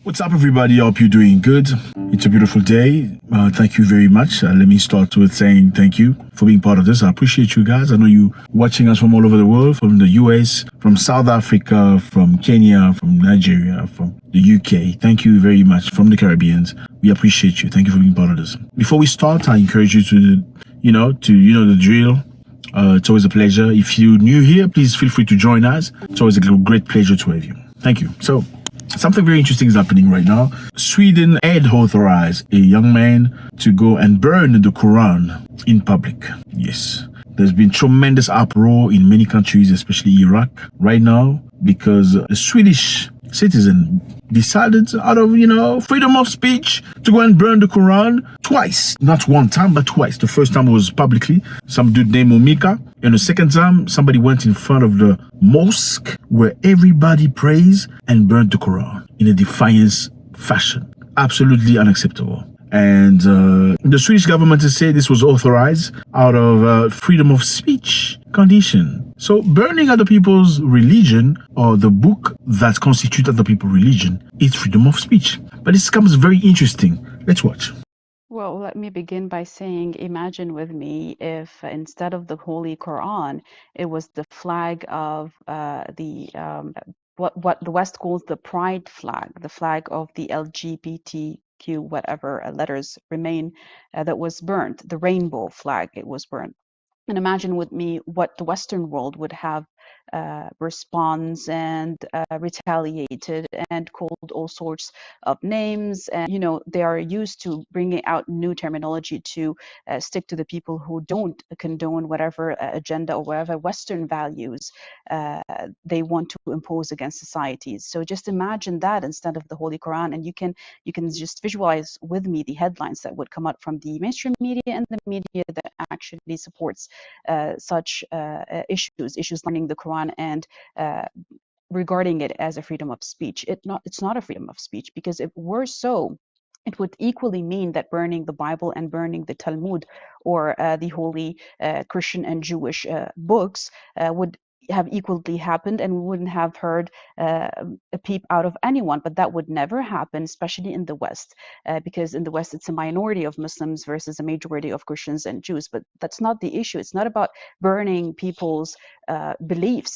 What's up, everybody? I hope you're doing good. It's a beautiful day. Thank you very much. Let me start with saying thank you for being part of this. I appreciate you guys. I know you watching us from all over the world, from the US, from South Africa, from Kenya, from Nigeria, from the UK. Thank you very much. From the Caribbean. We appreciate you. Thank you for being part of this. Before we start, I encourage you to, you know the drill. It's always a pleasure. If you're new here, please feel free to join us. It's always a great pleasure to have you. Thank you. So, something very interesting is happening right now. Sweden had authorized a young man to go and burn the Quran in public. Yes. There's been tremendous uproar in many countries, especially Iraq, right now, because a Swedish citizen decided out of, freedom of speech to go and burn the Quran twice. Not one time, but twice. The first time was publicly, some dude named Mwekassa. And the second time, somebody went in front of the mosque where everybody prays and burned the Quran in a defiance fashion. Absolutely unacceptable. And the Swedish government has said this was authorized out of freedom of speech condition. So burning other people's religion or the book that constitutes other people's religion is freedom of speech. But this becomes very interesting. Let's watch. Well, let me begin by saying, imagine with me if instead of the Holy Quran, it was the flag of what the West calls the pride flag, the flag of the LGBTQ, whatever letters remain, that was burnt, the rainbow flag, it was burnt. And imagine with me what the Western world would have response and retaliated and called all sorts of names. And, they are used to bringing out new terminology to stick to the people who don't condone whatever agenda or whatever Western values they want to impose against societies. So just imagine that instead of the Holy Quran, and you can just visualize with me the headlines that would come out from the mainstream media and the media that actually supports such issues learning the Quran and regarding it as a freedom of speech. It's not a freedom of speech, because if we're so, it would equally mean that burning the Bible and burning the Talmud or the holy Christian and Jewish books would have equally happened, and we wouldn't have heard a peep out of anyone. But that would never happen, especially in the West, because in the West it's a minority of Muslims versus a majority of Christians and Jews. But that's not the issue. It's not about burning people's belief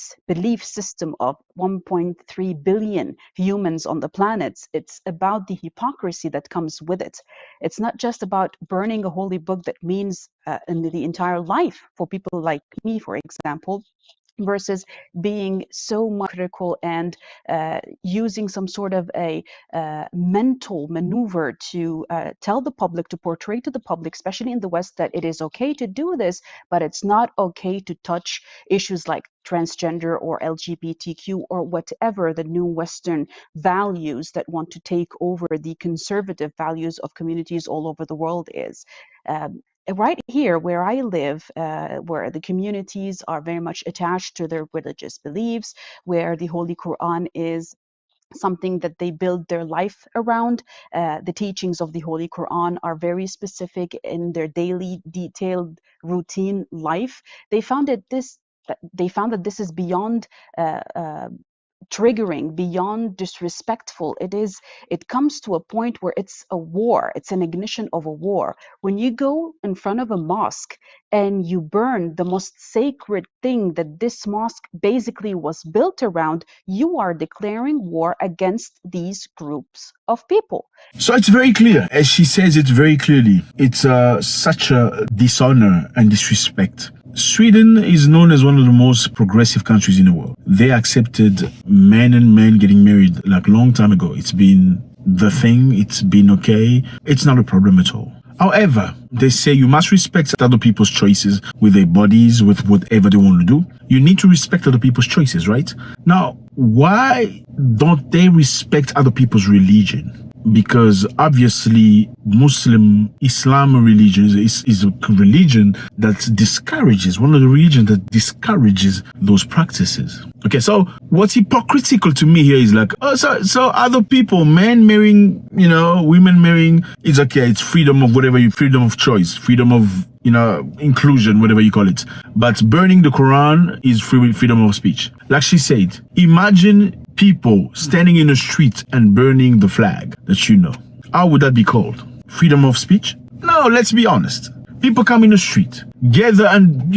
system of 1.3 billion humans on the planet. It's about the hypocrisy that comes with it. It's not just about burning a holy book that means in the entire life for people like me, for example, versus being so much critical and using some sort of a mental maneuver to tell the public, to portray to the public, especially in the West, that it is okay to do this, but it's not okay to touch issues like transgender or LGBTQ or whatever the new Western values that want to take over the conservative values of communities all over the world is. Right here where I live, where the communities are very much attached to their religious beliefs, where the Holy Quran is something that they build their life around. The teachings of the Holy Quran are very specific in their daily detailed routine life. They found that this is beyond triggering, beyond disrespectful. It comes to a point where it's a war. It's an ignition of a war. When you go in front of a mosque and you burn the most sacred thing that this mosque basically was built around, you are declaring war against these groups of people. So it's very clear, as she says it very clearly. It's such a dishonor and disrespect. Sweden is known as one of the most progressive countries in the world. They accepted men and men getting married like a long time ago. It's been the thing. It's been okay. It's not a problem at all. However, they say you must respect other people's choices with their bodies, with whatever they want to do. You need to respect other people's choices, right? Now, why don't they respect other people's religion? Because obviously Islam religion is a religion that discourages, one of the religions that discourages those practices. Okay, so what's hypocritical to me here is like, so other people, men marrying, women marrying, it's okay, it's freedom of whatever, freedom of choice, freedom of inclusion, whatever you call it. But burning the Quran is freedom of speech. Like she said, imagine people standing in the street and burning the flag that you know. How would that be called? Freedom of speech? No, let's be honest. People come in the street, gather and,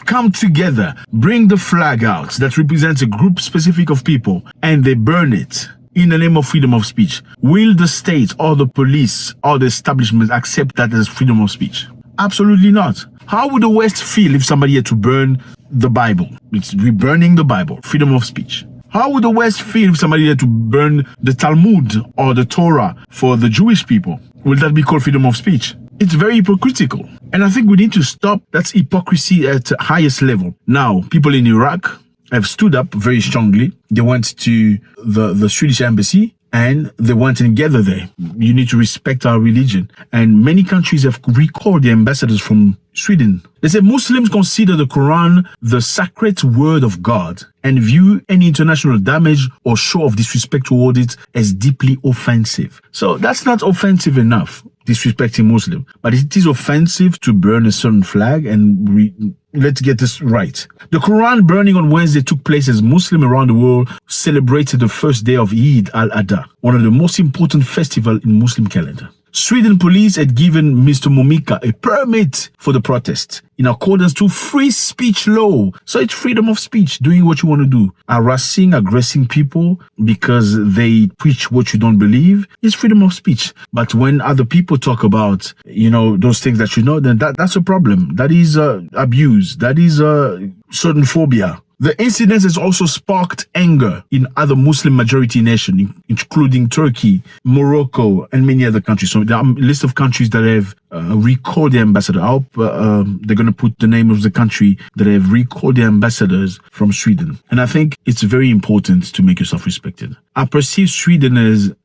come together, bring the flag out that represents a group specific of people, and they burn it in the name of freedom of speech. Will the state or the police or the establishment accept that as freedom of speech? Absolutely not. How would the West feel if somebody had to burn the Bible? It's burning the Bible, freedom of speech. How would the West feel if somebody had to burn the Talmud or the Torah for the Jewish people? Will that be called freedom of speech? It's very hypocritical. And I think we need to stop that hypocrisy at the highest level. Now, people in Iraq have stood up very strongly. They went to the Swedish embassy and they went and gathered there. You need to respect our religion. And many countries have recalled the ambassadors from Sweden. They say Muslims consider the Quran the sacred word of God and view any international damage or show of disrespect toward it as deeply offensive. So that's not offensive enough, disrespecting Muslim, but it is offensive to burn a certain flag. And let's get this right. The Quran burning on Wednesday took place as Muslims around the world celebrated the first day of Eid al-Adha, one of the most important festivals in Muslim calendar. Sweden police had given Mr. Mwekassa a permit for the protest in accordance to free speech law. So it's freedom of speech, doing what you want to do. Harassing, aggressing people because they preach what you don't believe is freedom of speech. But when other people talk about, those things that then that's a problem. That is abuse. That is certain phobia. The incident has also sparked anger in other Muslim majority nations, including Turkey, Morocco, and many other countries. So there are a list of countries that have recalled the ambassador. I hope they're going to put the name of the country that have recalled the ambassadors from Sweden. And I think it's very important to make yourself respected. I perceive Sweden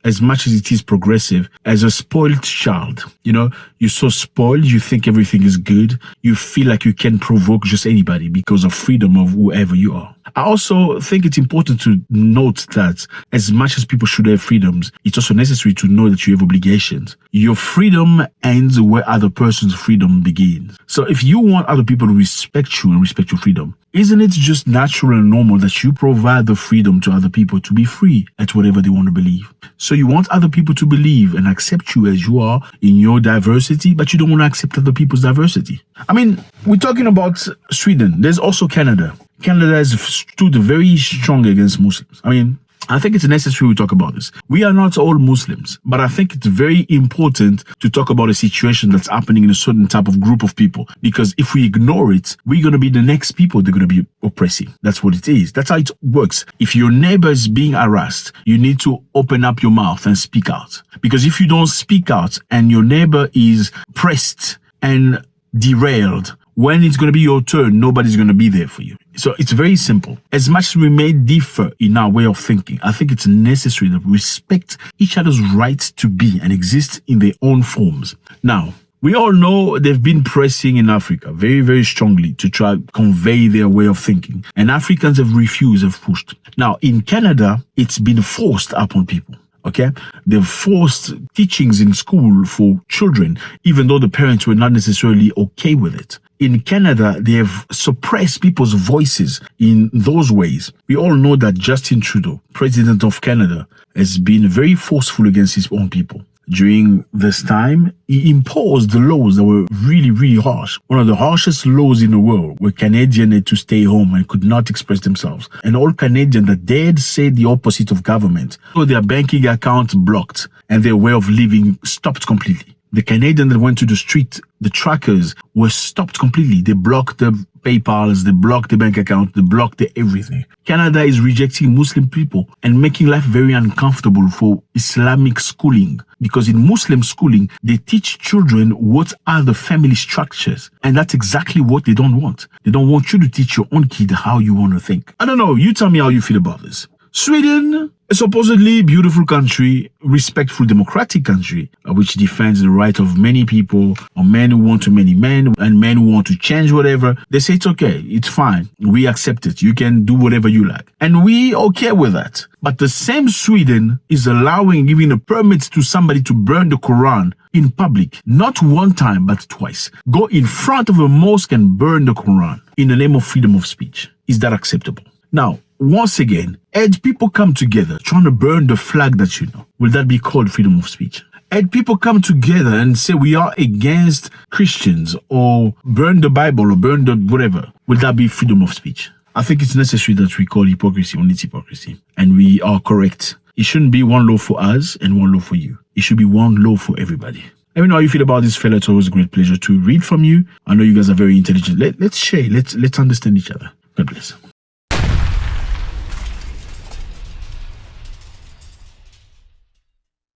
as much as it is progressive, as a spoiled child. You're so spoiled, you think everything is good. You feel like you can provoke just anybody because of freedom of whoever you are. I also think it's important to note that as much as people should have freedoms, it's also necessary to know that you have obligations. Your freedom ends where other person's freedom begins. So if you want other people to respect you and respect your freedom, isn't it just natural and normal that you provide the freedom to other people to be free at whatever they want to believe? So you want other people to believe and accept you as you are in your diversity, but you don't want to accept other people's diversity. I mean, we're talking about Sweden. There's also Canada. Canada has stood very strong against Muslims. I mean, I think it's necessary we talk about this. We are not all Muslims, but I think it's very important to talk about a situation that's happening in a certain type of group of people. Because if we ignore it, we're going to be the next people they're going to be oppressing. That's what it is. That's how it works. If your neighbor is being harassed, you need to open up your mouth and speak out. Because if you don't speak out and your neighbor is pressed and derailed, when it's going to be your turn, nobody's going to be there for you. So it's very simple. As much as we may differ in our way of thinking, I think it's necessary that we respect each other's right to be and exist in their own forms. Now, we all know they've been pressing in Africa very, very strongly to try to convey their way of thinking. And Africans have refused, have pushed. Now, in Canada, it's been forced upon people. Okay, they've forced teachings in school for children, even though the parents were not necessarily okay with it. In Canada, they have suppressed people's voices in those ways. We all know that Justin Trudeau, president of Canada, has been very forceful against his own people. During this time, he imposed the laws that were really, really harsh. One of the harshest laws in the world, where Canadians had to stay home and could not express themselves. And all Canadians that dared say the opposite of government, so their banking accounts blocked and their way of living stopped completely. The Canadians that went to the street, the trackers, were stopped completely. They blocked the PayPals, they blocked the bank account, they blocked the everything. Canada is rejecting Muslim people and making life very uncomfortable for Islamic schooling. Because in Muslim schooling, they teach children what are the family structures. And that's exactly what they don't want. They don't want you to teach your own kid how you want to think. I don't know. You tell me how you feel about this. Sweden, a supposedly beautiful country, respectful democratic country, which defends the right of many people, or men who want to marry men, and men who want to change whatever. They say it's okay, it's fine, we accept it, you can do whatever you like. And we okay with that. But the same Sweden is giving a permit to somebody to burn the Quran in public, not one time, but twice. Go in front of a mosque and burn the Quran in the name of freedom of speech. Is that acceptable? Now, once again, had people come together trying to burn the flag that you know, will that be called freedom of speech? Had people come together and say we are against Christians or burn the Bible or burn the whatever, will that be freedom of speech? I think it's necessary that we call hypocrisy when it's hypocrisy. And we are correct. It shouldn't be one law for us and one law for you. It should be one law for everybody. Let me know how you feel about this, fella. It's always a great pleasure to read from you. I know you guys are very intelligent. Let's share. Let's understand each other. God bless.